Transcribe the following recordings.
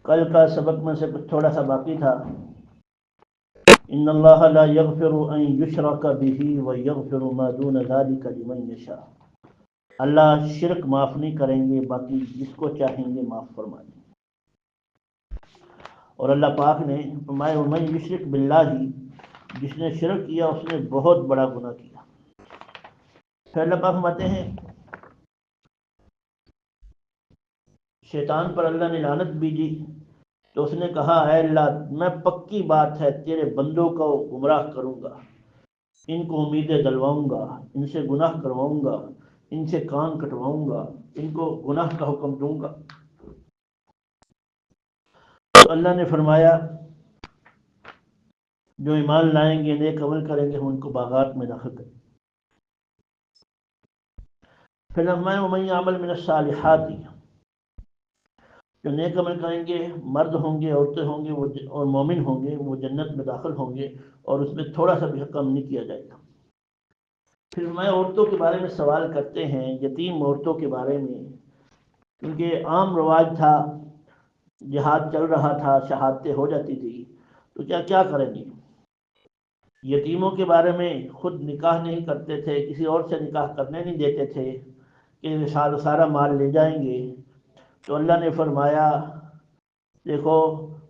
کل کا سبق میں سے کچھ تھوڑا سا باقی تھا. ان اللہ لا یغفر ان یشرک بہ ویغفر ما دون ذلک لمن یشاء. اللہ شرک معاف نہیں کریں گے، باقی جس کو چاہیں گے معاف فرما دیں گے. اور اللہ پاک نے فرمایا ومن یشرک باللہ، جس نے شرک کیا اس نے بہت بڑا گناہ کیا. پھر اللہ پاک فرماتے ہیں شیطان پر اللہ نے لعنت بھیجی تو اس نے کہا اے اللہ میں پکی بات ہے تیرے بندوں کو گمراہ کروں گا، ان کو امیدیں دلواؤں گا، ان سے گناہ کرواؤں گا، ان سے کان کٹواؤں گا، ان کو گناہ کا حکم دوں گا. تو اللہ نے فرمایا جو ایمان لائیں گے، نیک عمل کریں گے، ہم ان کو باغات میں داخل کریں. پھر فرمایا ومن یعمل من الصالحات، جو نیک عمل کریں گے، مرد ہوں گے، عورتیں ہوں گے اور مومن ہوں گے، وہ جنت میں داخل ہوں گے اور اس میں تھوڑا سا بھی کم نہیں کیا جائے گا. پھر میں عورتوں کے بارے میں سوال کرتے ہیں، یتیم عورتوں کے بارے میں، کیونکہ عام رواج تھا، جہاد چل رہا تھا، شہادتیں ہو جاتی تھی، تو کیا کریں گے. یتیموں کے بارے میں خود نکاح نہیں کرتے تھے، کسی اور سے نکاح کرنے نہیں دیتے تھے کہ سارا مال لے جائیں گے. تو اللہ نے فرمایا دیکھو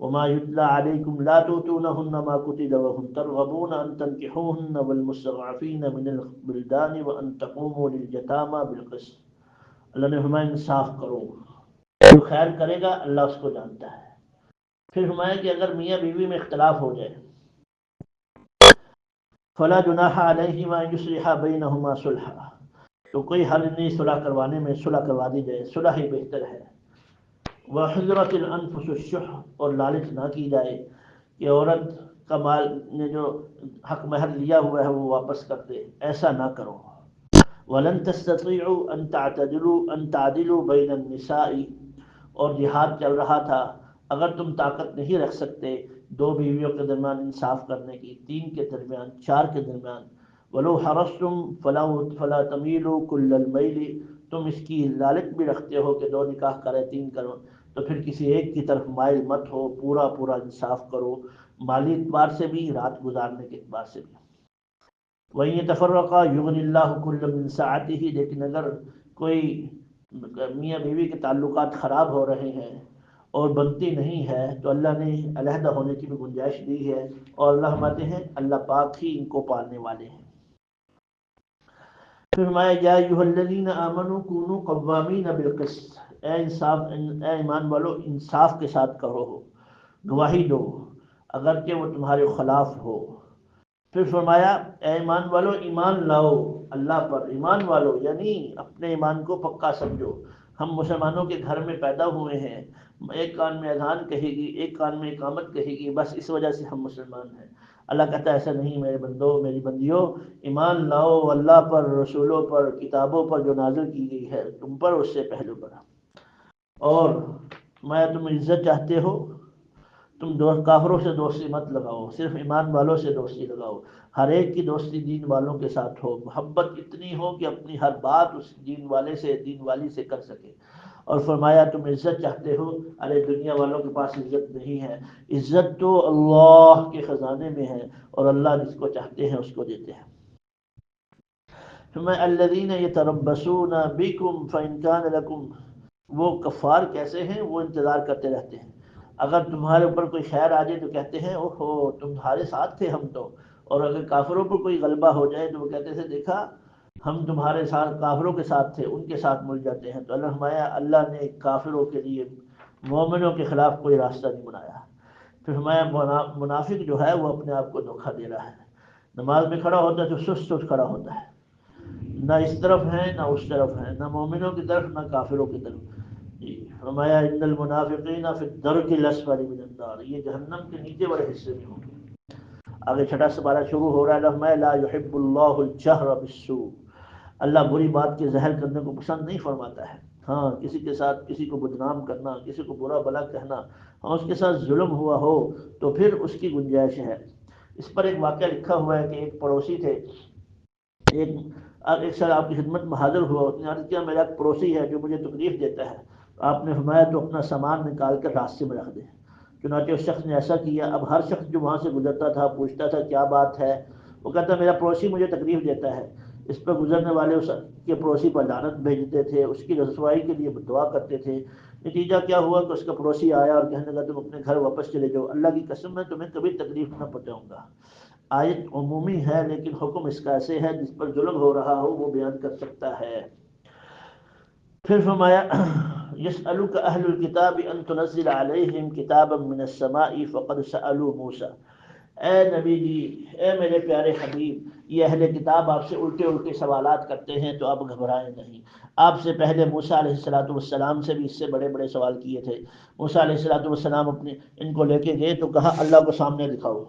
وما یتلی علیکم لا تؤتونہن ما کتب لہن ترغبون ان تنکحوہن والمستضعفین من الولدان وان تقوموا للیتامی بالقسط. اللہ نے فرمایا انصاف کرو، جو خیر کرے گا اللہ اس کو جانتا ہے. پھر فرمایا کہ اگر میاں بیوی میں اختلاف ہو جائے فلا جناح علیہما ان یصلحا بینہما صلحا، تو کوئی حل نہیں صلح کروانے میں، صلح کروا دی جائے، صلح ہی بہتر ہے. وحضرت الانفس الشح، اور لالچ نہ کی جائے کہ عورت کا مال نے جو حق مہر لیا ہوا ہے وہ واپس کر دے، ایسا نہ کرو. ولن تستطيعوا ان تعدلوا بين النساء، اور جہاد چل رہا تھا، اگر تم طاقت نہیں رکھ سکتے دو بیویوں کے درمیان انصاف کرنے کی، تین کے درمیان، چار کے درمیان، ولو حرصتم فلا تميلوا كل الميل، تم اس کی لالچ بھی رکھتے ہو کہ دو نکاح کرے، تین کرو، تو پھر کسی ایک کی طرف مائل مت ہو، پورا پورا انصاف کرو، مالی اعتبار سے بھی، رات گزارنے کے اعتبار سے بھی. وَإِن يَتَفَرَّقَا يُغْنِ اللَّهُ كُلًّا مِّن سَعَتِهِ، لیکن اگر کوئی میاں بیوی کے تعلقات خراب ہو رہے ہیں اور بنتی نہیں ہے تو اللہ نے علیحدہ ہونے کی بھی گنجائش دی ہے، اور اللہ فرماتے ہیں اللہ پاک ہی ان کو پالنے والے ہیں. پھر فرمایا یا ایھا الذین آمنوا کونوا قوامین بالقسط، اے ایمان والو انصاف کے ساتھ کرو، گواہی دو اگرچہ وہ تمہارے خلاف ہو. پھر فرمایا اے ایمان والو ایمان لاؤ اللہ پر، ایمان والو یعنی اپنے ایمان کو پکا سمجھو. ہم مسلمانوں کے گھر میں پیدا ہوئے ہیں، ایک کان میں اذان کہے گی، ایک کان میں اقامت کہے گی، بس اس وجہ سے ہم مسلمان ہیں. اللہ کہتا ہے ایسا نہیں میرے بندو، میری بندیوں، ایمان لاؤ اللہ پر، رسولوں پر، کتابوں پر جو نازل کی گئی ہے تم پر، اس سے پہلو پر. اور میں تم عزت چاہتے ہو، تم کافروں سے دوستی مت لگاؤ، صرف ایمان والوں سے دوستی لگاؤ. ہر ایک کی دوستی دین والوں کے ساتھ ہو، محبت اتنی ہو کہ اپنی ہر بات اس دین والے سے، دین والی سے کر سکے. اور فرمایا تم عزت چاہتے ہو، ارے دنیا والوں کے پاس عزت نہیں ہے، عزت تو اللہ کے خزانے میں ہے، اور اللہ جس کو چاہتے ہیں اس کو دیتے ہیں. فرمایا الذین یتربصون بکم فإن کان لکم، وہ کفار کیسے ہیں، وہ انتظار کرتے رہتے ہیں. اگر تمہارے اوپر کوئی خیر آ جائے تو کہتے ہیں اوہو تمہارے ساتھ تھے ہم تو، اور اگر کافروں پر کوئی غلبہ ہو جائے تو وہ کہتے تھے دیکھا ہم تمہارے ساتھ، کافروں کے ساتھ تھے، ان کے ساتھ مل جاتے ہیں. تو اللہ فرمایا اللہ نے کافروں کے لیے، مومنوں کے خلاف کوئی راستہ نہیں بنایا. پھر فرمایا منافق جو ہے وہ اپنے آپ کو دھوکہ دے رہا ہے، نماز میں کھڑا ہوتا ہے تو سست سست کھڑا ہوتا ہے، نہ اس طرف ہے نہ اس طرف ہے، نہ مومنوں کی طرف نہ کافروں کی طرف. جی فرمایا ان المنافقین فی الدرک الاسفل من النار، یہ جہنم کے نیچے والے حصے میں ہوں گے. آگے چھٹا سپارہ شروع ہو رہا ہے فرمایا لا یحب اللہ الجہر بالسوء، اللہ بری بات کے ظاہر کرنے کو پسند نہیں فرماتا ہے. ہاں کسی کے ساتھ کسی کو بدنام کرنا، کسی کو برا بلا کہنا، ہاں اس کے ساتھ ظلم ہوا ہو تو پھر اس کی گنجائش ہے. اس پر ایک واقعہ لکھا ہوا ہے کہ ایک پڑوسی تھے، ایک سال آپ کی خدمت میں حاضر ہوا، اس نے عرض کیا میرا ایک پڑوسی ہے جو مجھے تکلیف دیتا ہے. آپ نے فرمایا تو اپنا سامان نکال کر راستے میں رکھ دے۔ چنانچہ اس شخص نے ایسا کیا۔ اب ہر شخص جو وہاں سے گزرتا تھا پوچھتا تھا کیا بات ہے، وہ کہتا میرا پڑوسی مجھے تکلیف دیتا ہے۔ اس پر گزرنے والے اس کے پڑوسی پر لعنت بھیجتے تھے، اس کی رسوائی کے لیے دعا کرتے تھے۔ نتیجہ کیا ہوا کہ اس کا پڑوسی آیا اور کہنے لگا تم اپنے گھر واپس چلے جاؤ، اللہ کی قسم میں تمہیں کبھی تکلیف نہ پہنچاؤں گا۔ آیت عمومی ہے لیکن حکم اس کا ایسے ہے جس پر ظلم ہو رہا ہو وہ بیان کر سکتا ہے۔ پھر فرمایا یسألک اہل الکتاب ان تنزل علیہم کتابا من السماء فقد سألوا موسیٰ۔ اے نبی جی، اے میرے پیارے حبیب، یہ اہل کتاب آپ سے الٹے الٹے سوالات کرتے ہیں تو آپ گھبرائیں نہیں۔ آپ سے پہلے موسیٰ علیہ السلام سے بھی اس سے بڑے بڑے سوال کیے تھے۔ موسیٰ علیہ السلام اپنے ان کو لے کے گئے تو کہا اللہ کو سامنے دکھاؤ،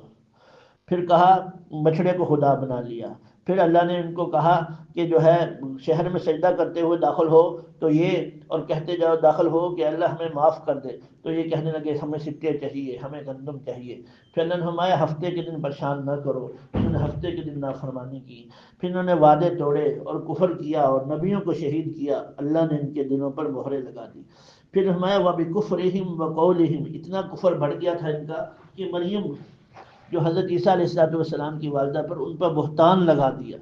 پھر کہا بچھڑے کو خدا بنا لیا، پھر اللہ نے ان کو کہا کہ جو ہے شہر میں سجدہ کرتے ہوئے داخل ہو تو یہ اور کہتے جاؤ داخل ہو کہ اللہ ہمیں معاف کر دے، تو یہ کہنے لگے ہمیں سکے چاہیے، ہمیں گندم چاہیے۔ پھر اللہ نے فرمایا ہفتے کے دن پریشان نہ کرو، انہوں نے ہفتے کے دن نافرمانی کی، پھر انہوں نے وعدے توڑے اور کفر کیا اور نبیوں کو شہید کیا، اللہ نے ان کے دلوں پر مہریں لگا دی۔ پھر فرمایا وَبِكُفْرِهِمْ وَقَوْلِهِمْ، اتنا کفر بڑھ گیا تھا ان کا کہ مریم جو حضرت عیسیٰ علیہ السلام کی والدہ پر ان پر بہتان لگا دیا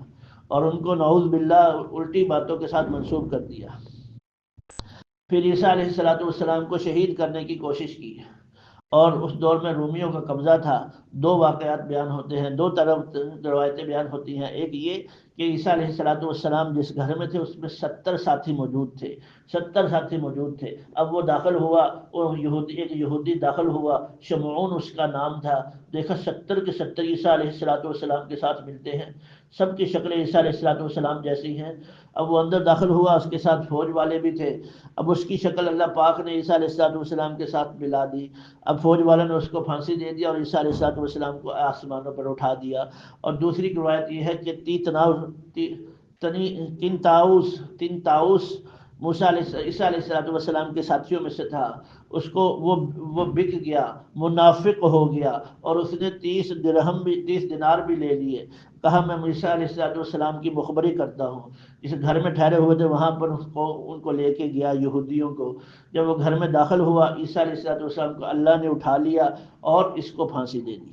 اور ان کو نعوذ باللہ الٹی باتوں کے ساتھ منسوب کر دیا۔ پھر عیسیٰ علیہ السلام کو شہید کرنے کی کوشش کی، اور اس دور میں رومیوں کا قبضہ تھا۔ دو واقعات بیان ہوتے ہیں، دو طرف روایتیں بیان ہوتی ہیں۔ ایک یہ کہ عیسیٰ علیہ السلام جس گھر میں تھے اس میں 70 ساتھی موجود تھے، 70 ساتھی موجود تھے۔ اب وہ داخل ہوا، ایک یہودی داخل ہوا، شمعون اس کا نام تھا۔ دیکھا 70 کے 70 عیسیٰ علیہ السلام کے ساتھ ملتے ہیں، سب کی شکلیں عیسیٰ علیہ السلام جیسی ہیں۔ اب وہ اندر داخل ہوا، اس کے ساتھ فوج والے بھی تھے۔ اب اس کی شکل اللہ پاک نے عیسیٰ علیہ السلام کے ساتھ ملا دی۔ اب فوج والوں نے اس کو پھانسی دے دیا اور عیسیٰ علیہ السلام کو آسمانوں پر اٹھا دیا۔ اور دوسری روایت یہ ہے کہ تین تاؤس موسیٰ عیسیٰ علیہ السلام کے ساتھیوں میں سے تھا، اس کو وہ بک گیا، منافق ہو گیا، اور اس نے 30 دینار بھی لے لیے۔ کہا میں عیسیٰ علیہ السلام کی مخبری کرتا ہوں۔ جس گھر میں ٹھہرے ہوئے تھے وہاں پر ان کو لے کے گیا، یہودیوں کو۔ جب وہ گھر میں داخل ہوا عیسیٰ علیہ السلام کو اللہ نے اٹھا لیا اور اس کو پھانسی دے دی۔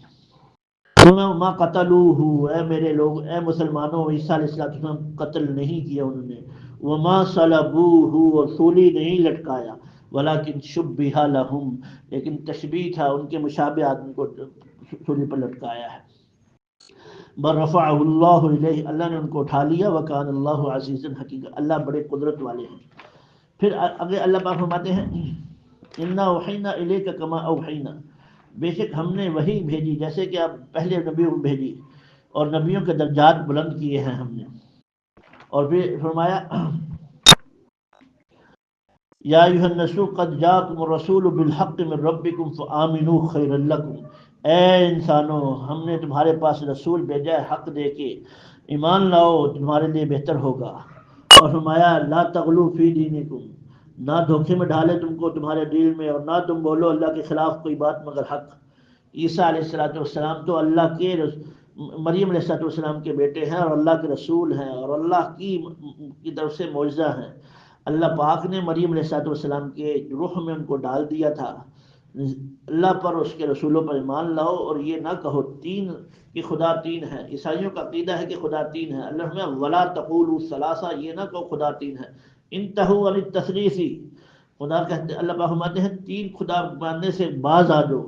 ما قتلوہ، اے میرے لوگ، اے مسلمانوں، عیسیٰ علیہ السلام قتل نہیں کیا انہوں نے۔ وما صلبوہ، اور سولی نہیں لٹکایا۔ ولکن شبہ لہم، لیکن تشبیہ تھا، ان کے مشابہ آدمی کو سولی پر لٹکایا ہے۔ بل رفعہ اللہ الیہ، اللہ نے ان کو اٹھا لیا۔ وکان اللہ عزیزا حکیما، اللہ بڑے قدرت والے ہیں۔ پھر آگے اللہ پاک فرماتے ہیں انا اوحینا الیک کما اوحینا، بے شک ہم نے وحی بھیجی جیسے کہ آپ پہلے نبیوں کو بھیجی، اور نبیوں کے درجات بلند کیے ہیں ہم نے۔ اور پھر فرمایا یا ایھا الناس قد جاءکم الرسول بالحق من ربکم فآمنوا خیرا لکم، اے انسانوں ہم نے تمہارے پاس رسول بھیجا ہے حق دے کے، ایمان لاؤ تمہارے لیے بہتر ہوگا۔ اور فرمایا لا تغلوا فی دینکم، نہ دھوکے میں ڈالے تم کو تمہارے دین میں، اور نہ تم بولو اللہ کے خلاف کوئی بات مگر حق۔ عیسیٰ علیہ السلام تو اللہ کے مریم علیہ السلام کے بیٹے ہیں اور اللہ کے رسول ہیں اور اللہ کی طرف سے معجزہ ہیں۔ اللہ پاک نے مریم علیہ السلام کے روح میں ان کو ڈال دیا تھا۔ اللہ پر اس کے رسولوں پر ایمان لاؤ، اور یہ نہ کہو تین کہ خدا تین ہے۔ عیسائیوں کا عقیدہ ہے کہ خدا تین ہے۔ اللہ میں ولا تقولوا ثلاثہ، یہ نہ کہو خدا تین ہے۔ انتہوا عن التثلیث، خدا کہتے اللہ پاک فرماتے ہیں تین خدا ماننے سے باز آ جاؤ،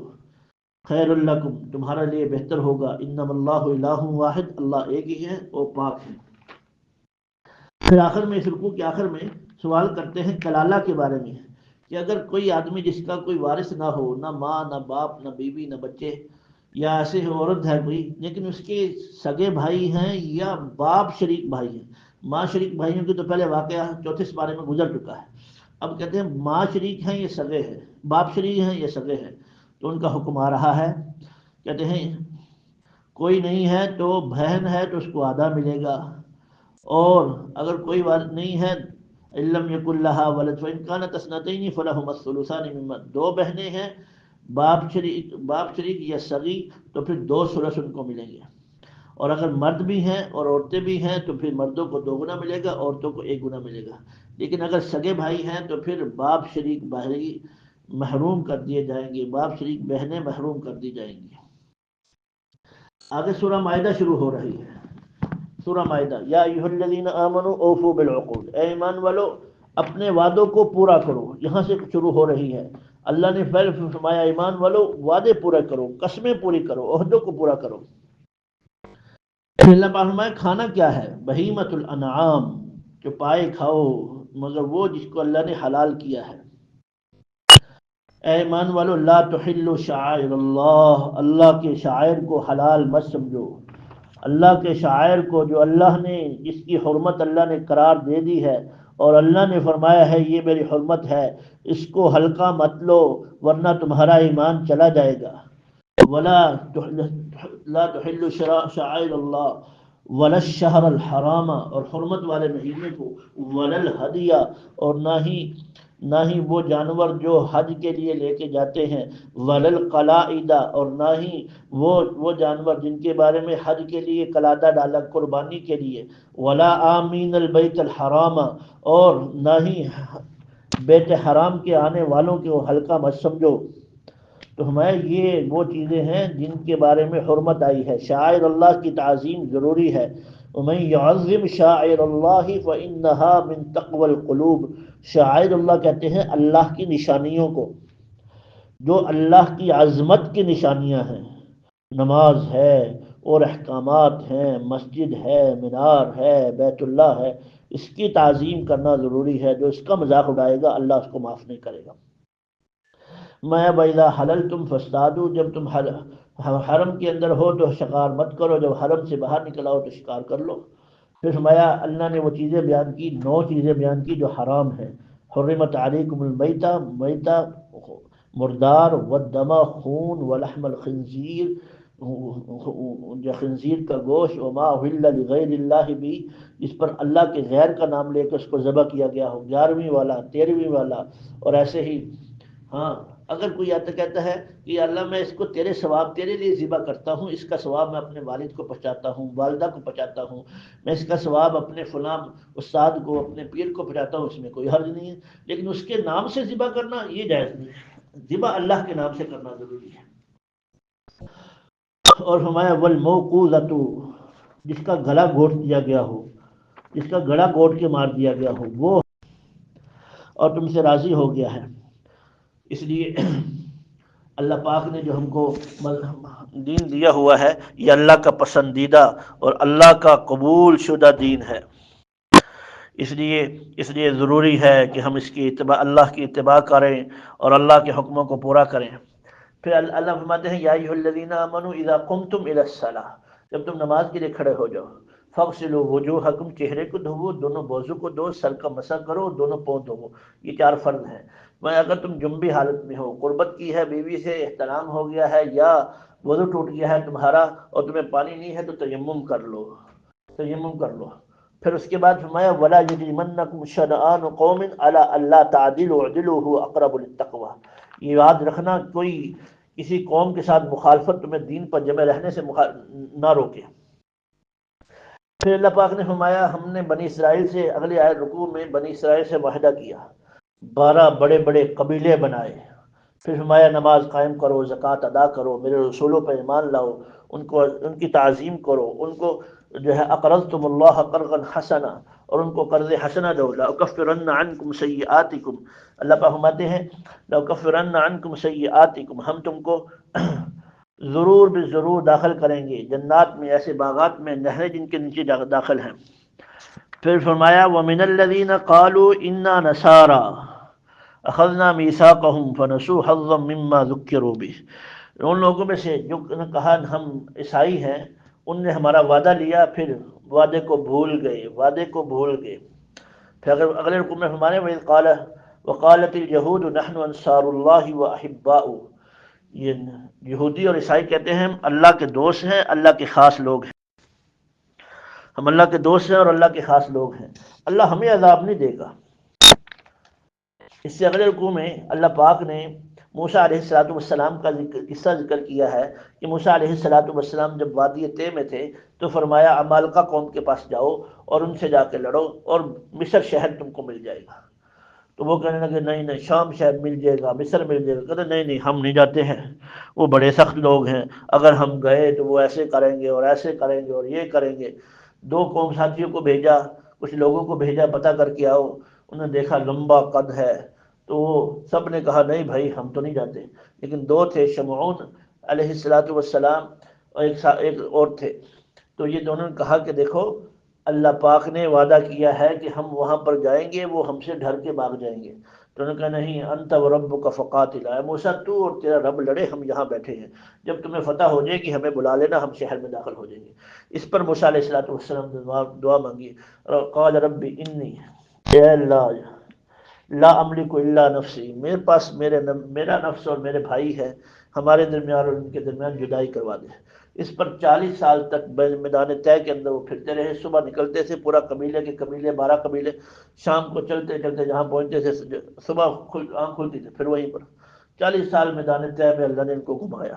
خیر لکم، تمہارے لیے بہتر ہوگا۔ انما اللہ الہ واحد، اللہ ایک ہی ہے اور پاک ہے۔ پھر آخر میں اس رکوع کے آخر میں سوال کرتے ہیں کلالہ کے بارے میں، کہ اگر کوئی آدمی جس کا کوئی وارث نہ ہو، نہ ماں نہ باپ نہ بیوی نہ بچے، یا ایسے عورت ہے کوئی لیکن اس کے سگے بھائی ہیں یا باپ شریک بھائی ہیں، ماں شریک بھائیوں کی تو پہلے واقعہ چوتھے سپارے میں گزر چکا ہے۔ اب کہتے ہیں ماں شریک ہیں یہ سگے ہیں، باپ شریک ہیں یہ سگے ہیں، تو ان کا حکم آ رہا ہے۔ کہتے ہیں کوئی نہیں ہے تو بہن ہے تو اس کو آدھا ملے گا، اور اگر کوئی والد نہیں ہے علم یکن لہا ولد فإن کانت اثنتین فلہما الثلثان مما، دو بہنیں ہیں باپ شریک یا سگی تو پھر 2 ثلث ان کو ملیں گے، اور اگر مرد بھی ہیں اور عورتیں بھی ہیں تو پھر مردوں کو 2 گنا ملے گا، عورتوں کو 1 گنا ملے گا۔ لیکن اگر سگے بھائی ہیں تو پھر باپ شریک بھائی محروم کر دیے جائیں گے، باپ شریک بہنیں محروم کر دی جائیں گی۔ آگے سورہ مائدہ شروع ہو رہی ہے۔ سورہ مائدہ، یا ایھا الذین آمنوا اوفوا بالعقود، اے ایمان والو اپنے وعدوں کو پورا کرو۔ یہاں سے شروع ہو رہی ہے۔ اللہ نے پہلے فرمایا ایمان والو وعدے پورے کرو، قسمیں پوری کرو، عہدوں کو پورا کرو۔ اللہ پاک فرمایا کھانا کیا ہے؟ بہیمۃ الانعام، جو پائے کھاؤ مگر وہ جس کو اللہ نے حلال کیا ہے۔ اے ایمان والو لا تحلوا شعائر اللہ، اللہ کے شعائر کو حلال مت سمجھو۔ اللہ کے شعائر کو جو اللہ نے، جس کی حرمت اللہ نے قرار دے دی ہے اور اللہ نے فرمایا ہے یہ میری حرمت ہے، اس کو ہلکا مت لو ورنہ تمہارا ایمان چلا جائے گا۔ ولا لا تحلوا شعائر اللہ ولا الشہر الحرام، اور حرمت والے مہینے کو، ولا الہدیہ، اور نہ ہی وہ جانور جو حج کے لیے لے کے جاتے ہیں، ولا القلائد، اور نہ ہی وہ جانور جن کے بارے میں حج کے لیے قلادہ ڈالا قربانی کے لیے، ولا آمین البیت الحرام، اور نہ ہی بیت حرام کے آنے والوں کو ہلکا مت سمجھو۔ تو ہمیں یہ وہ چیزیں ہیں جن کے بارے میں حرمت آئی ہے۔ شاعر اللہ کی تعظیم ضروری ہے۔ ومن يعظم شاعر اللہ فإنها من تقوى القلوب، شاعر اللہ کہتے ہیں اللہ کی نشانیوں کو، جو اللہ کی عظمت کی نشانیاں ہیں۔ نماز ہے اور احکامات ہیں، مسجد ہے، مینار ہے، بیت اللہ ہے، اس کی تعظیم کرنا ضروری ہے۔ جو اس کا مذاق اڑائے گا اللہ اس کو معاف نہیں کرے گا۔ میں وَإِذَا حَلَلْتُمْ فَاصْطَادُوا، جب تم حرم کے اندر ہو تو شکار مت کرو، جب حرم سے باہر نکل آؤ تو شکار کر لو۔ پھر فرمایا اللہ نے وہ چیزیں بیان کی، 9 چیزیں بیان کی جو حرام ہیں۔ حرمت علیکم المیتہ، میتہ مردار، والدم خون، ولحم الخنزیر، جو خنزیر کا گوشت، وما اہل لغیر اللہ بھی، جس پر اللہ کے غیر کا نام لے کے اس کو ذبح کیا گیا ہو، 11ویں والا، 13ویں والا، اور ایسے ہی۔ ہاں اگر کوئی آتا کہتا ہے کہ اللہ میں اس کو تیرے ثواب تیرے لیے ذبح کرتا ہوں، اس کا ثواب میں اپنے والد کو پہنچاتا ہوں، والدہ کو پہنچاتا ہوں، میں اس کا ثواب اپنے فلاں استاد کو، اپنے پیر کو پہنچاتا ہوں، اس میں کوئی حرج نہیں ہے، لیکن اس کے نام سے ذبح کرنا یہ جائز نہیں ہے۔ ذبح اللہ کے نام سے کرنا ضروری ہے۔ اور فرمایا والموقوذۃ، جس کا گلا گھونٹ دیا گیا ہو، جس کا گلا گھونٹ کے مار دیا گیا ہو، وہ اور تم سے راضی ہو گیا ہے۔ اس لیے اللہ پاک نے جو ہم کو دین دیا ہوا ہے یہ اللہ کا پسندیدہ اور اللہ کا قبول شدہ دین ہے۔ اس لیے ضروری ہے کہ ہم اس کی اتباع، اللہ کی اتباع کریں اور اللہ کے حکموں کو پورا کریں۔ پھر اللہ فرماتے ہیں یا ایھا الذین آمنوا اذا قمتم الی الصلاۃ، جب تم نماز کے لیے کھڑے ہو جاؤ، فاغسلوا وجوہکم، چہرے کو دھو، دونوں بازو کو دھو، سر کا مسح کرو، دونوں پاؤں دھو۔ یہ 4 فرض ہیں۔ میں اگر تم جنبی حالت میں ہو، قربت کی ہے، بیوی سے احترام ہو گیا ہے، یا وضو ٹوٹ گیا ہے تمہارا اور تمہیں پانی نہیں ہے تو تیمم کر لو، تیمم کر لو۔ پھر اس کے بعد فرمایا ولا یجرمنکم شنآن قوم علی الا تعدلوا اعدلوا هو اقرب للتقوی، یہ یاد رکھنا کوئی کسی قوم کے ساتھ مخالفت تمہیں دین پر جمع رہنے سے نہ روکے۔ پھر اللہ پاک نے فرمایا ہم نے بنی اسرائیل سے، اگلی آیت رکوع میں بنی اسرائیل سے معاہدہ کیا، 12 بڑے بڑے قبیلے بنائے۔ پھر فرمایا نماز قائم کرو، زکوٰۃ ادا کرو، میرے رسولوں پر ایمان لاؤ، ان کی تعظیم کرو، ان کو جو ہے اقرضتم اللہ قرضا حسنا، اور ان کو قرض حسنہ دو۔ لأکفرن عنکم سیئاتکم، اللہ پاک فرماتے ہیں لأکفرن عنکم سیئاتکم، ہم تم کو ضرور ضرور داخل کریں گے جنات میں، ایسے باغات میں، نہریں جن کے نیچے داخل ہیں۔ پھر فرمایا وَمِنَ الَّذِينَ قَالُوا إِنَّا نَصَارَىٰ أَخَذْنَا مِيثَاقَهُمْ فَنَسُوا حَظًّا مِّمَّا ذُكِّرُوا بِهِ، ان لوگوں میں سے جو نے کہا ہم عیسائی ہیں، ان نے ہمارا وعدہ لیا پھر وعدے کو بھول گئے۔ پھر اگلے رکوع میں ہمارے وقالت اليهود نحن انصار اللہ وأحباؤہ، یہ یہودی اور عیسائی کہتے ہیں ہم اللہ کے دوست ہیں، اللہ کے خاص لوگ ہیں، ہم اللہ کے دوست ہیں اور اللہ کے خاص لوگ ہیں، اللہ ہمیں عذاب نہیں دے گا۔ اس سے اگلے رکوع میں اللہ پاک نے موسیٰ علیہ الصلوۃ والسلام کا قصہ ذکر کیا ہے کہ موسیٰ علیہ الصلوۃ والسلام جب وادی طے میں تھے تو فرمایا عمالقہ قوم کے پاس جاؤ اور ان سے جا کے لڑو اور مصر شہر تم کو مل جائے گا۔ تو وہ کہنے لگے نہیں نہیں، شام شہر مل جائے گا، مصر مل جائے گا۔ کہتے نہیں نہیں، ہم نہیں جاتے ہیں، وہ بڑے سخت لوگ ہیں، اگر ہم گئے تو وہ ایسے کریں گے اور ایسے کریں گے اور یہ کریں گے۔ دو قوم ساتھیوں کو بھیجا، کچھ لوگوں کو بھیجا پتہ کر کے آؤ، انہوں نے دیکھا لمبا قد ہے، تو سب نے کہا نہیں بھائی ہم تو نہیں جاتے، لیکن دو تھے، شمعون علیہ الصلوۃ والسلام اور ایک اور تھے، تو یہ دونوں نے کہا کہ دیکھو اللہ پاک نے وعدہ کیا ہے کہ ہم وہاں پر جائیں گے، وہ ہم سے ڈر کے بھاگ جائیں گے۔ تو انہوں نے کہا نہیں، انت و ربک فقاتلا، اے موسیٰ تو اور تیرا رب لڑے، ہم یہاں بیٹھے ہیں، جب تمہیں فتح ہو جائے گی ہمیں بلا لینا، ہم شہر میں داخل ہو جائیں گے۔ اس پر موسیٰ علیہ السلام نے دعا مانگی، قال رب انی، اے اللہ لا املک الا نفسی، میرے پاس میرا نفس اور میرے بھائی ہے، ہمارے درمیان اور ان کے درمیان جدائی کروا دے۔ اس پر 40 سال تک میدان طے کے اندر وہ پھرتے رہے، صبح نکلتے تھے پورا قبیلے کے قبیلے 12 قبیلے، شام کو چلتے چلتے جہاں پہنچتے تھے صبح آنکھ کھلتی تھی پھر وہیں پر 40 سال میدان طے میں اللہ نے ان کو گھمایا۔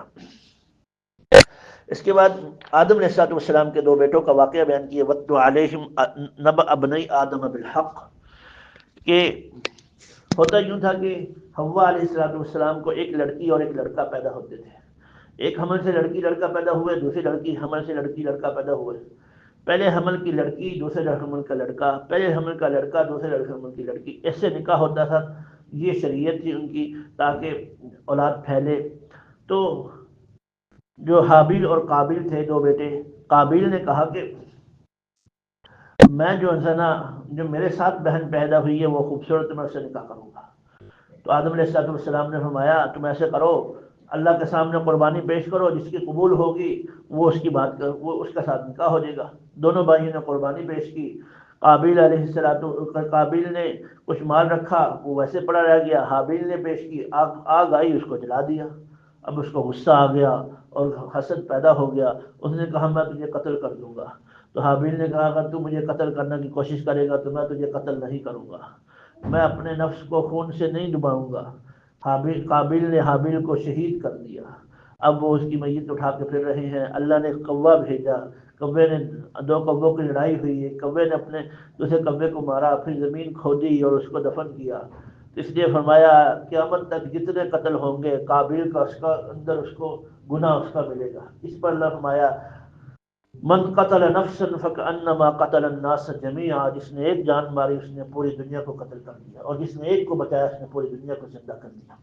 اس کے بعد آدم علیہ السلام کے دو بیٹوں کا واقعہ بیان کیا، وَاتْلُ عَلَيْهِمْ نَبَأَ ابْنَيْ آدَمَ بِالْحَقِّ، کہ ہوتا یوں تھا کہ حوا علیہ السلام کو ایک لڑکی اور ایک لڑکا پیدا ہوتے تھے، ایک حمل سے لڑکی لڑکا پیدا ہوئے، دوسری لڑکی حمل سے لڑکی لڑکا پیدا ہوئے، پہلے حمل کی لڑکی دوسرے حمل کا لڑکا، پہلے حمل کا لڑکا دوسرے حمل کی لڑکی، ایسے نکاح ہوتا تھا، یہ شریعت تھی ان کی تاکہ اولاد پھیلے۔ تو جو حابیل اور قابیل تھے دو بیٹے، قابیل نے کہا کہ میں جو میرے ساتھ بہن پیدا ہوئی ہے وہ خوبصورت، میں اس سے نکاح کروں گا۔ تو آدم علیہ السلام نے فرمایا تم ایسے کرو، اللہ کے سامنے قربانی پیش کرو، جس کی قبول ہوگی وہ اس کی بات کر، وہ اس کے ساتھ نکاح ہو جائے گا۔ دونوں بھائیوں نے قربانی پیش کی، قابیل نے کچھ مال رکھا وہ ویسے پڑا رہ گیا، حابیل نے پیش کی، آگ آئی اس کو جلا دیا۔ اب اس کو غصہ آ گیا اور حسد پیدا ہو گیا، اس نے کہا میں تجھے قتل کر دوں گا۔ تو حابیل نے کہا اگر تو مجھے قتل کرنے کی کوشش کرے گا تو میں تجھے قتل نہیں کروں گا، میں اپنے نفس کو خون سے نہیں ڈباؤں گا۔ قابیل نے حابیل کو شہید کر دیا، اب وہ اس کی میت اٹھا کے پھر رہے ہیں۔ اللہ نے کوا بھیجا، کوے نے، دو کووں کی لڑائی ہوئی ہے، کوے نے اپنے دوسرے کوے کو مارا، پھر زمین کھودی اور اس کو دفن کیا۔ اس لیے فرمایا قیامت تک جتنے قتل ہوں گے قابیل کا اس کا اندر اس کو گناہ اس کا ملے گا۔ اس پر اللہ فرمایا من قتل نفسا فکأنما قتل الناس جميعا، جس نے ایک جان ماری اس نے پوری دنیا کو قتل کر دیا، اور جس نے ایک کو بچایا اس نے پوری دنیا کو زندہ کر دیا۔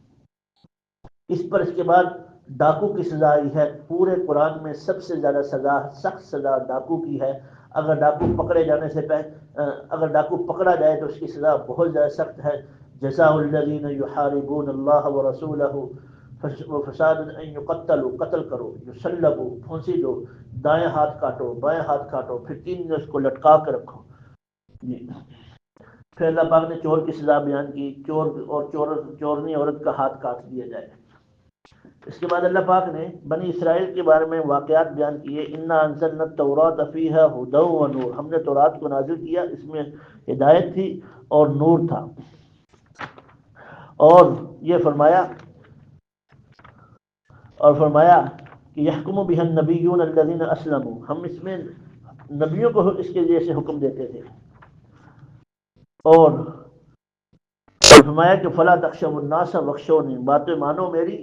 اس پر اس کے بعد ڈاکو کی سزا آئی ہے، پورے قرآن میں سب سے زیادہ سزا، سخت سزا ڈاکو کی ہے۔ اگر ڈاکو پکڑے جانے سے اگر ڈاکو پکڑا جائے تو اس کی سزا بہت زیادہ سخت ہے۔ جزاء الذین یحاربون اللہ ورسولہ فساد ان یقتلوا، قتل کرو، یسلبوا، پھانسی دو، دائیں ہاتھ کاٹو بائیں ہاتھ کاٹو، پھر 3 دن اس کو لٹکا کے رکھو۔ جی پھر اللہ پاک نے چور کی سزا بیان کی، چورنی عورت کا ہاتھ کاٹ دیا جائے۔ اس کے بعد اللہ پاک نے بنی اسرائیل کے بارے میں واقعات بیان کیے، انا انزلنا التوراۃ فیہا ھدی ونور، ہم نے تورات کو نازل کیا، اس میں ہدایت تھی اور نور تھا۔ اور یہ فرمایا کہ یحکم بها النبیون الذین اسلموا، ہم اس میں نبیوں کو اس کے ذریعے سے حکم دیتے تھے۔ اور فرمایا کہ فلا تخشوا الناس واخشونی، باتیں مانو میری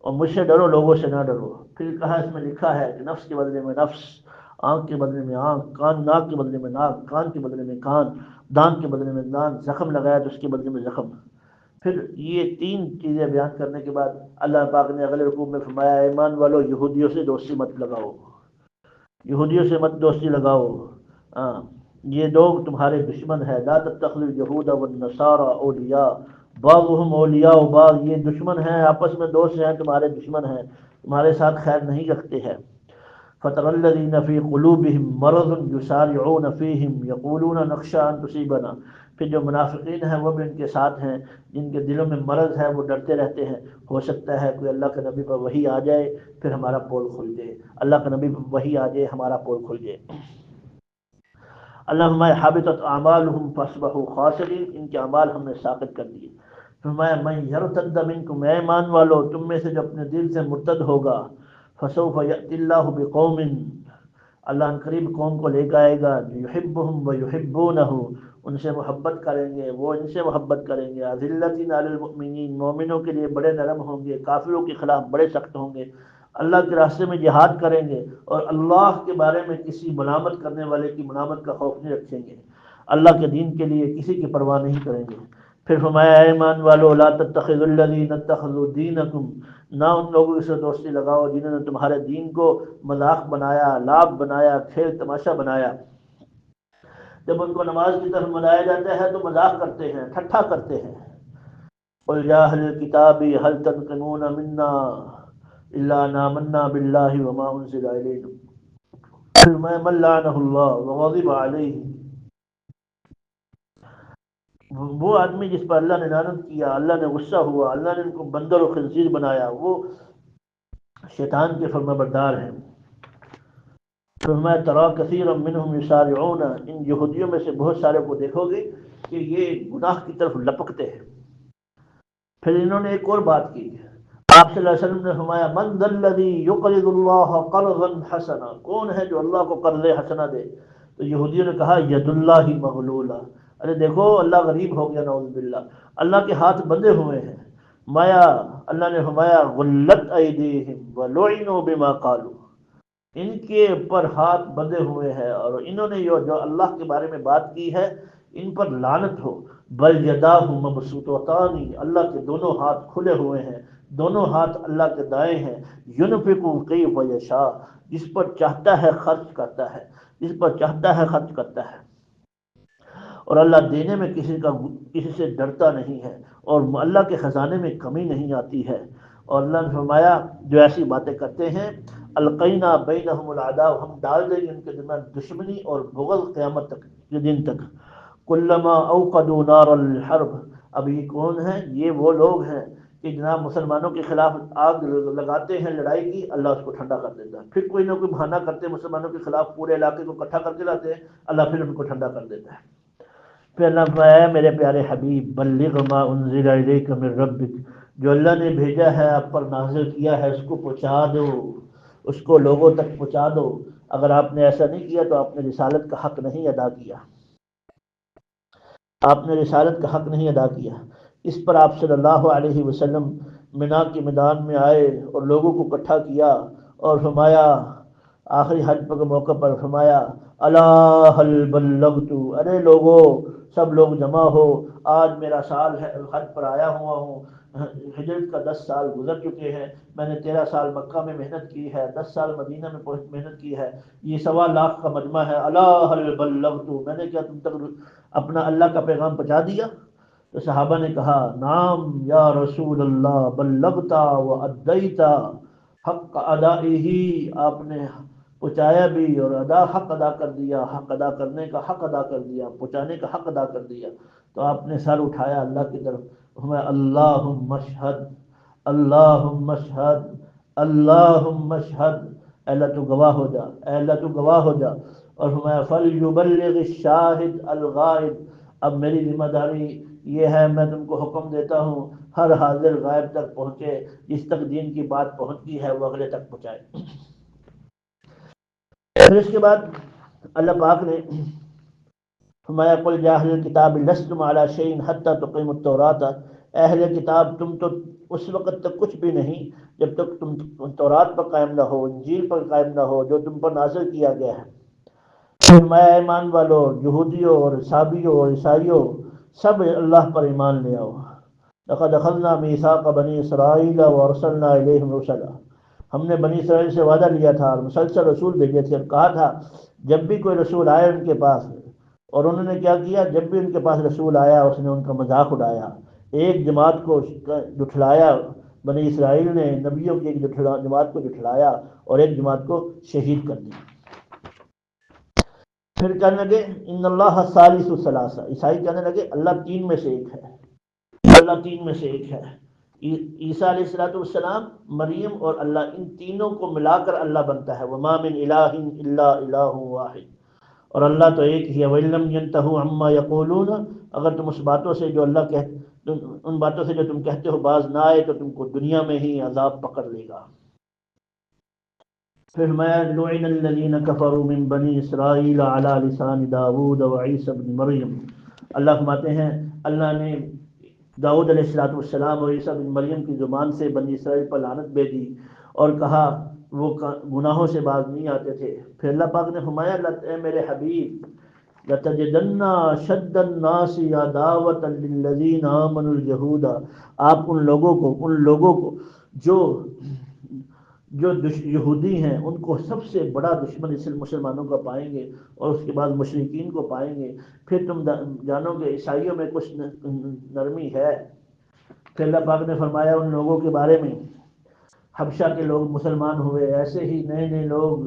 اور مجھ سے ڈرو، لوگوں سے نہ ڈرو۔ پھر کہا اس میں لکھا ہے کہ نفس کے بدلے میں نفس، آنکھ کے بدلے میں آنکھ، ناک کے بدلے میں ناک، کان کے بدلے میں کان، دان کے بدلے میں دان، زخم لگایا تو اس کے بدلے میں زخم۔ پھر یہ 3 چیزیں بیان کرنے کے بعد اللہ پاک نے اگلے رکوع میں فرمایا ایمان والو یہودیوں سے دوستی مت لگاؤ، یہودیوں سے مت دوستی لگاؤ، یہ لوگ تمہارے دشمن ہے۔ لا تتخذوا اليهود والنصارى اولیاء بعضهم اولیاء بعض، یہ دشمن ہیں، آپس میں دوست ہیں، تمہارے دشمن ہیں، تمہارے ساتھ خیر نہیں رکھتے ہیں۔ فترى الذين في قلوبهم مرض يسارعون فيهم يقولون نخشى ان تصيبنا، پھر جو منافقین ہیں وہ بھی ان کے ساتھ ہیں، جن کے دلوں میں مرض ہے وہ ڈرتے رہتے ہیں، ہو سکتا ہے کوئی اللہ کے نبی پر وحی آ جائے پھر ہمارا پول کھل جائے، اللہ کے نبی پر وحی آ جائے ہمارا پول کھل جائے۔ اللہ فرمائے حبطت اعمالهم فاصبحوا خاسرین، ان کے اعمال ہم نے ساقط کر دیے۔ فرمایا من یرتد منکم، اے ایمان والو تم میں سے جو اپنے دل سے مرتد ہوگا، فسوف یأتی اللہ بقوم، اللہ ان قریب قوم کو لے کے آئے گا، یحبہم ویحبونہ، ان سے محبت کریں گے وہ ان سے محبت کریں گے، اذلۃ علی المؤمنین، مومنوں کے لیے بڑے نرم ہوں گے، کافروں کے خلاف بڑے سخت ہوں گے، اللہ کے راستے میں جہاد کریں گے، اور اللہ کے بارے میں کسی ملامت کرنے والے کی ملامت کا خوف نہیں رکھیں گے، اللہ کے دین کے لیے کسی کی پرواہ نہیں کریں گے۔ پھر فرمایا اے ایمان والو لا تتخذوا الذین اتخذوا دینکم، نہ ان لوگوں سے دوستی لگاؤ جنہوں نے تمہارے دین کو مذاق بنایا، لعب بنایا، کھیل تماشا بنایا۔ جب ان کو نماز کی طرف بلایا جاتا ہے تو مذاق کرتے ہیں، ٹھٹھا کرتے ہیں۔ قل یا اہل الکتاب هل تنقمون منا الا ان آمنا باللہ وما انزل الیکم من لعنہ اللہ وغضب علیہ، وہ آدمی جس پر اللہ نے لعنت کیا، اللہ نے غصہ ہوا، اللہ نے ان کو بندر و خنزیر بنایا، وہ شیطان کے فرما بردار ہیں۔ فرمایا ترا کثیرا منہم یسارعون، ان یہودیوں میں سے بہت سارے کو دیکھو گے کہ یہ گناہ کی طرف لپکتے ہیں۔ پھر انہوں نے ایک اور بات کی، آپ صلی اللہ علیہ وسلم نے فرمایا من ذا الذی یقرض اللہ قرضا حسنا، کون ہے جو اللہ کو قرض حسنا دے؟ تو یہودیوں نے کہا ید اللہ مغلولہ، ارے دیکھو اللہ غریب ہو گیا، نعوذ باللہ، اللہ کے ہاتھ بندھے ہوئے ہیں۔ مایا اللہ نے فرمایا غلت ایدیہم ولعنوا بما قالوا، ان کے اوپر ہاتھ بندھے ہوئے ہیں اور انہوں نے جو اللہ کے بارے میں بات کی ہے ان پر لعنت ہو۔ بل یداہ مبسوطتان، اللہ کے دونوں ہاتھ کھلے ہوئے ہیں، دونوں ہاتھ اللہ کے دائیں ہیں، ینفق کیف یشاء، جس پر چاہتا ہے خرچ کرتا ہے، جس پر چاہتا ہے خرچ کرتا ہے، اور اللہ دینے میں کسی سے ڈرتا نہیں ہے، اور اللہ کے خزانے میں کمی نہیں آتی ہے۔ اور اللہ نے فرمایا جو ایسی باتیں کرتے ہیں القینا بینہم العداوۃ، ہم ڈال دیں گے ان کے درمیان دشمنی اور بغض قیامت تک کے دن تک۔ کلما اوقدوا نار الحرب، اب یہ کون ہیں؟ یہ وہ لوگ ہیں کہ جناب مسلمانوں کے خلاف آگ لگاتے ہیں لڑائی کی، اللہ اس کو ٹھنڈا کر دیتا ہے، پھر کوئی نہ کوئی بہانہ کرتے مسلمانوں کے خلاف پورے علاقے کو اکٹھا کر کے لاتے ہیں، اللہ پھر ان کو ٹھنڈا کر دیتا ہے۔ پھر اللہ فرمایا میرے پیارے حبیب بلغ ما انزل الیک من ربک، جو اللہ نے بھیجا ہے آپ پر نازل کیا ہے اس کو پہنچا دو، اس کو لوگوں تک پہنچا دو۔ اگر آپ نے ایسا نہیں کیا تو آپ نے رسالت کا حق نہیں ادا کیا، آپ نے رسالت کا حق نہیں ادا کیا۔ اس پر آپ صلی اللہ علیہ وسلم منا کے میدان میں آئے اور لوگوں کو اکٹھا کیا اور فرمایا آخری حج کے موقع پر فرمایا الا هل بلغت، ارے لوگو سب لوگ جمع ہو، آج میرا سال ہے حج پر آیا ہوا ہوں، ہجرت کا 10 سال گزر چکے ہیں، میں نے 13 سال مکہ میں محنت کی ہے، 10 سال مدینہ میں محنت کی ہے، یہ 1.25 کا مجمع ہے، الا هل بلغت، میں نے کیا تم تک اپنا اللہ کا پیغام پہنچا دیا؟ تو صحابہ نے کہا نعم یا رسول اللہ بلغتا و ادیتا حق ادائہی، آپ نے پہنچایا بھی اور حق ادا کر دیا، حق ادا کرنے کا حق ادا کر دیا، پہنچانے کا حق ادا کر دیا۔ تو آپ نے سر اٹھایا اللہ کی طرف، ہمیں اللہم اشہد، اللہم اشہد، اللہم اشہد، اے اللہ تو گواہ ہو جا، اے اللہ تو گواہ ہو جا۔ اور ہمیں فلیبلغ الشاہد الغائب، اب میری ذمہ داری یہ ہے، میں تم کو حکم دیتا ہوں ہر حاضر غائب تک پہنچے، جس تک دین کی بات پہنچتی ہے وہ اگلے تک پہنچائے۔ پھر اس کے بعد اللہ پاک نے فرمایا قل یا اہل الکتاب لستم علی شیء حتی تقیموا التوراۃ، اے اہل کتاب تم تو اس وقت تک کچھ بھی نہیں جب تک تم تورات پر قائم نہ ہو، انجیل پر قائم نہ ہو جو تم پر نازل کیا گیا ہے۔ فرمایا ایمان والو، یہودیوں اور عیسابیوں اور عیسائیوں سب اللہ پر ایمان لے آؤ۔ لقد اخذنا میثاق بنی اسرائیل وارسلنا الیہم رسلا، ہم نے بنی اسرائیل سے وعدہ لیا تھا اور مسلسل رسول بھیجے تھے، اور کہا تھا جب بھی کوئی رسول آئے ان کے پاس، اور انہوں نے کیا کیا، جب بھی ان کے پاس رسول آیا اس نے ان کا مذاق اڑایا، ایک جماعت کو جھٹلایا، بنی اسرائیل نے نبیوں کی ایک جماعت کو جھٹلایا اور ایک جماعت کو شہید کر دیا۔ پھر کہنے لگے ان اللہ ثالث ثلاثہ، عیسائی کہنے لگے اللہ 3 میں سے ایک ہے، اللہ 3 میں سے ایک ہے۔ عیسیٰ علیہ السلام، مریم اور اللہ، ان تینوں کو ملا کر اللہ بنتا ہے، وما من الہ الا الہ واحد، اور اللہ تو ایک ہی ہے۔ وَإِن لَّمْ يَنْتَهُوا عَمَّا يَقُولُونَ، اگر تم اس باتوں سے جو اللہ ان باتوں سے جو تم کہتے ہو باز نہ آئے تو تم کو دنیا میں ہی عذاب پکڑ لے گا۔ پھر میں لعن الذین کفروا من بنی اسرائیل علی لسان داود و عیسی ابن مریم، اللہ فرماتے ہیں اللہ نے داؤد علیہ السلام اور عیسیٰ بن مریم کی زبان سے بنی اسرائیل پر لعنت بھیجی اور کہا وہ گناہوں سے باز نہیں آتے تھے۔ پھر اللہ پاک نے فرمایا اے میرے حبیب لَتَجِدَنَّ أَشَدَّ النَّاسِ عَدَاوَةً لِلَّذِينَ آمَنُوا الْيَهُودَ، آپ ان لوگوں کو جو یہودی ہیں ان کو سب سے بڑا دشمن اس مسلمانوں کا پائیں گے اور اس کے بعد مشرکین کو پائیں گے۔ پھر تم جانو گے عیسائیوں میں کچھ نرمی ہے۔ پھر اللہ پاک نے فرمایا ان لوگوں کے بارے میں، حبشہ کے لوگ مسلمان ہوئے، ایسے ہی نئے نئے لوگ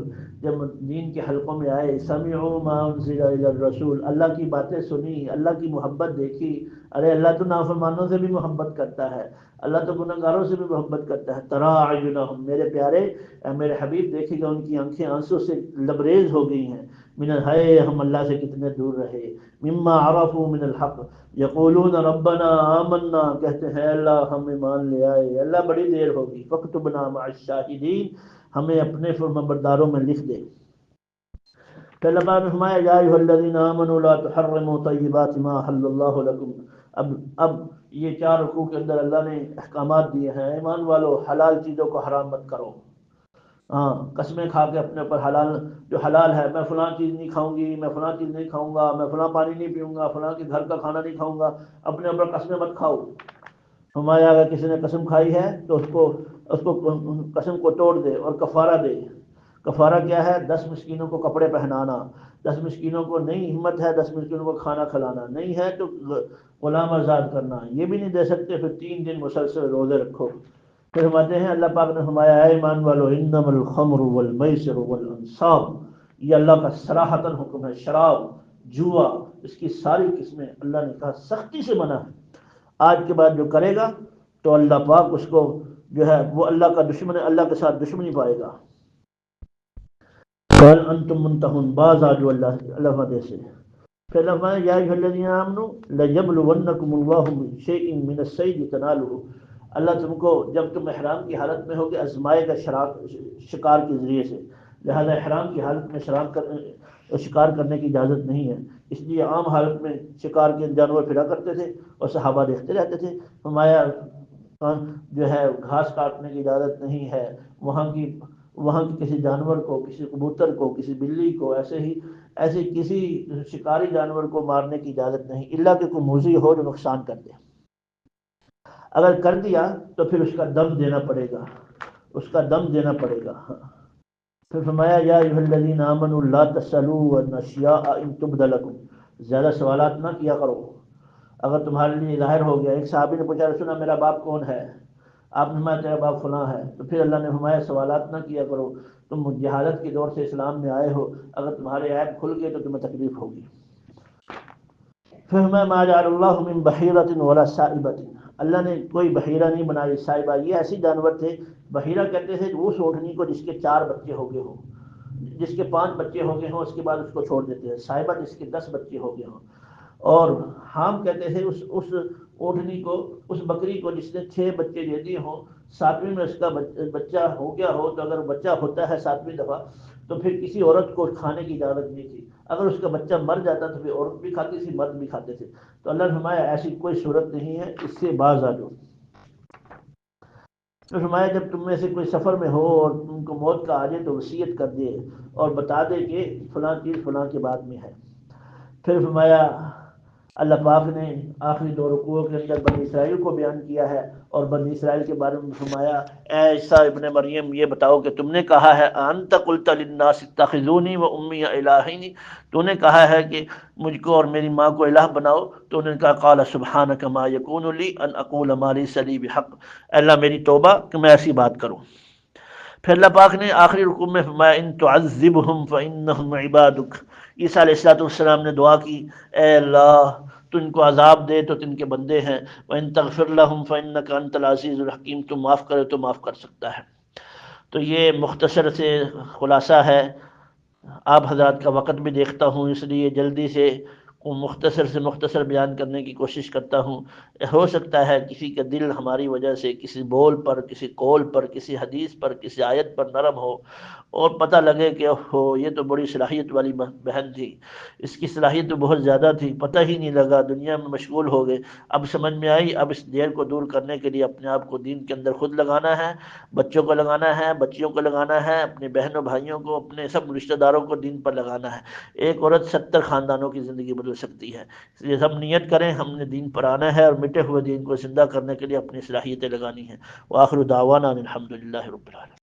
جب دین کے حلقوں میں آئے، سمعوا ما انزل الی الرسول، اللہ کی باتیں سنی، اللہ کی محبت دیکھی، ارے اللہ تو نافرمانوں سے بھی محبت کرتا ہے، اللہ تو گنہگاروں سے بھی محبت کرتا ہے۔ ترا اعینہم، میرے پیارے میرے حبیب دیکھے گا ان کی آنکھیں آنسوں سے لبریز ہو گئی ہیں، من ہے ہم اللہ سے کتنے دور رہے، مما عرفوا من الحق یقولون ربنا آمنا، کہتے ہیں اللہ ہم ایمان لے آئے، اللہ بڑی دیر ہوگی، فاکتبنا مع الشاہدین، ہمیں اپنے فرمانبرداروں میں لکھ دے۔ پھر اللہ پاک نے فرمایا یا ایھا الذین آمنوا لا تحرموا طیبات ما احل اللہ لکم، اب یہ 4 رکوع کے اندر اللہ نے احکامات دیے ہیں، ایمان والو حلال چیزوں کو حرام مت کرو۔ ہاں قسمیں کھا کے اپنے اوپر حلال جو حلال ہے، میں فلاں چیز نہیں کھاؤں گی، میں فلاں چیز نہیں کھاؤں گا، میں فلاں پانی نہیں پیوں گا، فلاں کے گھر کا کھانا نہیں کھاؤں گا، اپنے اوپر قسمیں مت کھاؤ۔ فرمایا اگر کسی نے قسم کھائی ہے تو اس کو قسم کو توڑ دے اور کفارہ دے۔ کفارہ کیا ہے؟ 10 مسکینوں کو کپڑے پہنانا، 10 مسکینوں کو نہیں ہمت ہے 10 مسکینوں کو کھانا کھلانا، نہیں ہے تو غلام آزاد کرنا، یہ بھی نہیں دے سکتے پھر 3 دن مسلسل روزے رکھو۔ پھر فرماتے ہیں اللہ پاک نے فرمایا اے ایمان والو انما الخمر والمیسر والانصاب، یہ اللہ کا صراحتاً حکم ہے، شراب جوا اس کی ساری قسمیں اللہ نے کہا سختی سے منع ہے۔ آج کے بعد جو کرے گا تو اللہ پاک اس کو جو ہے وہ اللہ کا دشمن ہے، اللہ کے ساتھ دشمنی پائے گا۔ قال انتم منتہون، باز آجو اللہ وعدے سے۔ پھر اللہ فرمایا یا ایھا الذین آمنوا لیبلونکم اللہ بشیء من الصید تنالہ، اللہ تم کو جب تم احرام کی حالت میں ہوگے آزمائے گا شکار کے ذریعے سے، لہذا احرام کی حالت میں شکار کرنے کی اجازت نہیں ہے، اس لیے عام حالت میں شکار کے جانور پھرا کرتے تھے اور صحابہ دیکھتے رہتے تھے۔ فرمایا جو ہے گھاس کاٹنے کی اجازت نہیں ہے، وہاں کی کسی جانور کو، کسی کبوتر کو، کسی بلی کو، ایسے کسی شکاری جانور کو مارنے کی اجازت نہیں، الا کہ کوئی موذی ہو جو نقصان کر دے، اگر کر دیا تو پھر اس کا دم دینا پڑے گا۔ پھر فرمایا یا ایھا الذین آمنوا لا تسألوا عن اشیاء ان تبد لکم، زیادہ سوالات نہ کیا کرو اگر تمہارے لیے ظاہر ہو گیا۔ ایک صحابی نے پوچھا رسول اللہ میرا باپ کون ہے؟ آپ نے فرمایا تیرا باپ فلاں ہے، تو پھر اللہ نے فرمایا سوالات نہ کیا کرو، تم جہالت کے دور سے اسلام میں آئے ہو، اگر تمہارے عیب کھل گئے تو تمہیں تکلیف ہوگی۔ پھر میں ما جعل اللہ من بحیرۃ ولا سائبۃ، اللہ نے کوئی بحیرہ نہیں بنائی، سائبہ یہ ایسے جانور تھے، بحیرہ کہتے تھے اس اونٹنی کو جس کے 4 بچے ہو گئے ہوں، جس کے 5 بچے ہو گئے ہوں اس کے بعد اس کو چھوڑ دیتے ہیں، سائبہ جس کے 10 بچے ہو گئے ہوں، اور حام کہتے تھے اس اونٹنی کو، اس بکری کو جس نے 6 بچے دے دیے ہوں، 7ویں میں اس کا بچہ ہو گیا ہو، تو اگر بچہ ہوتا ہے 7ویں دفعہ تو پھر کسی عورت کو کھانے کی اجازت نہیں تھی، اگر اس کا بچہ مر جاتا تو پھر عورت بھی کھاتی تھی، مرد بھی کھاتے تھے۔ تو اللہ نے فرمایا ایسی کوئی صورت نہیں ہے، اس سے باز آ جاؤ۔ تو فرمایا جب تم میں سے کوئی سفر میں ہو اور تم کو موت کا آ جائے تو وصیت کر دے اور بتا دے کہ فلاں چیز فلاں کے بعد میں ہے۔ پھر فرمایا اللہ پاک نے آخری 2 رکوعوں کے اندر بنی اسرائیل کو بیان کیا ہے اور بنی اسرائیل کے بارے میں فرمایا اے عیسیٰ ابن مریم یہ بتاؤ کہ تم نے کہا ہے انت قلت للناس اتخذونی و امی الہین، تو نے کہا ہے کہ مجھ کو اور میری ماں کو الہ بناؤ، تو انہوں نے کہا قال سبحانک ما یکون لی ان اقول ما لیس لی بحق، اللہ میری توبہ کہ میں ایسی بات کروں۔ پھر اللہ پاک نے آخری رکوع میں فرمایا ان تعذبہم فانہم عبادک، عیسیٰ علیہ السلام نے دعا کی اے اللہ تو ان کو عذاب دے تو ان کے بندے ہیں، وَإِن تَغْفِرْ لَهُمْ فَإِنَّكَ أَنْتَ الْعَزِيزُ الْحَكِيمُ، تو معاف کرے تو معاف کر سکتا ہے۔ تو یہ مختصر سے خلاصہ ہے، آپ حضرات کا وقت بھی دیکھتا ہوں اس لیے جلدی سے مختصر سے مختصر بیان کرنے کی کوشش کرتا ہوں۔ ہو سکتا ہے کسی کا دل ہماری وجہ سے کسی بول پر، کسی قول پر، کسی حدیث پر، کسی آیت پر نرم ہو اور پتہ لگے کہ ہو یہ تو بڑی صلاحیت والی بہن تھی، اس کی صلاحیت تو بہت زیادہ تھی، پتہ ہی نہیں لگا، دنیا میں مشغول ہو گئے، اب سمجھ میں آئی۔ اب اس دیر کو دور کرنے کے لیے اپنے آپ کو دین کے اندر خود لگانا ہے، بچوں کو لگانا ہے، بچیوں کو لگانا ہے، اپنے بہنوں بھائیوں کو، اپنے سب رشتہ داروں کو دین پر لگانا ہے۔ ایک عورت 70 خاندانوں کی زندگی بدل سکتی ہے، اس لیے ہم نیت کریں ہم نے دین پر آنا ہے اور مٹے ہوئے دین کو زندہ کرنے کے لیے اپنی صلاحیتیں لگانی ہیں۔ وآخر دعوانا الحمدللہ رب العالمین۔